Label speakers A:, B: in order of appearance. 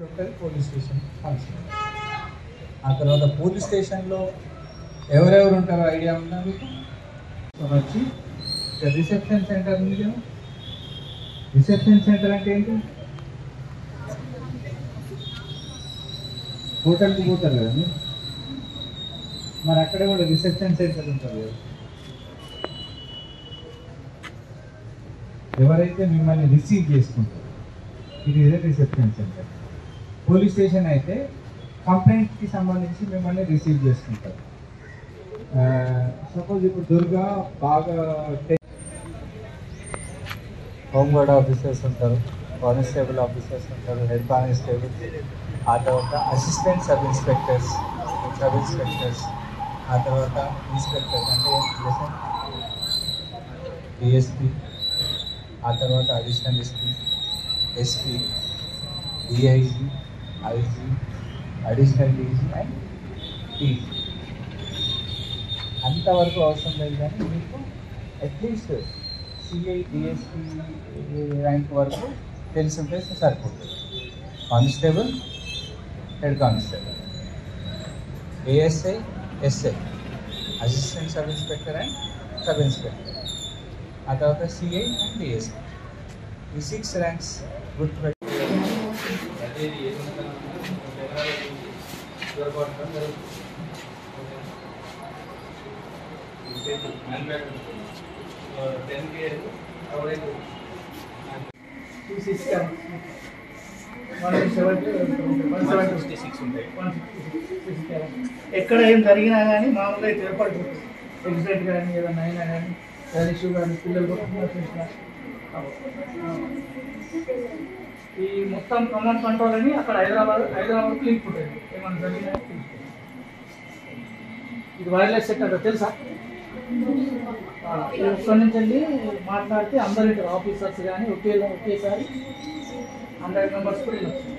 A: Local police station function. ఆ తర్వాత police స్టేషన్లో ఎవరెవరు ఉంటారో ఐడియా ఉందా మీకు? వచ్చి రిసెప్షన్ సెంటర్ ఉంది కదా. రిసెప్షన్ సెంటర్ అంటే ఏంటి? హోటల్కి పోతారు కదా మీరు, మరి అక్కడ కూడా రిసెప్షన్ సెంటర్ ఉంటుంది కదా. ఎవరైతే మిమ్మల్ని రిసీవ్ చేసుకుంటారు ఇది రిసెప్షన్ సెంటర్. పోలీస్ స్టేషన్ అయితే కంప్లైంట్కి సంబంధించి మిమ్మల్ని రిసీవ్ చేసుకుంటారు. సపోజ్ ఇప్పుడు దుర్గా బాగా హోంగార్డ్ ఆఫీసర్స్ ఉంటారు, కానిస్టేబుల్ ఆఫీసర్స్ ఉంటారు, హెడ్ కానిస్టేబుల్, ఆ తర్వాత అసిస్టెంట్ సబ్ ఇన్స్పెక్టర్స్, ఆ తర్వాత ఇన్స్పెక్టర్స్ అంటే డిఎస్పీ, ఆ తర్వాత additional SP, SP, DIG, IG, additional DG and DG. అంతవరకు అవసరం లేదు, కానీ మీకు అట్లీస్ట్ సిఐ డిఎస్పీ ర్యాంక్ వరకు తెలిసి ఉంటే సరిపోతుంది. Constable, head constable, ASI, SI, assistant sub inspector and sub inspector, ఆ తర్వాత సిఐ అండ్ డిఎస్పీ. ఈ 6 ర్యాంక్స్ గుర్తుపెట్టి
B: ఎక్కడ ఏం జరిగినా కానీ మామూలుగా ఏర్పాటు ఎగ్జిడెంట్ కానీ ఏదైనా అయినా కానీ ఇష్యూ కానీ పిల్లలు ఈ మొత్తం కమాండ్ కంట్రోల్ అని అక్కడ హైదరాబాద్ లింక్ ఉంటుంది. ఏమన్నా జరిగినా ఇది వైర్లెస్ సెట్ అంటే తెలుసా? ఒక్కడి నుంచి వెళ్ళి మాట్లాడితే అందరి ఆఫీసర్స్ కానీ ఒకేసారి 100 మెంబర్స్ కూడా వెళ్ళొచ్చు.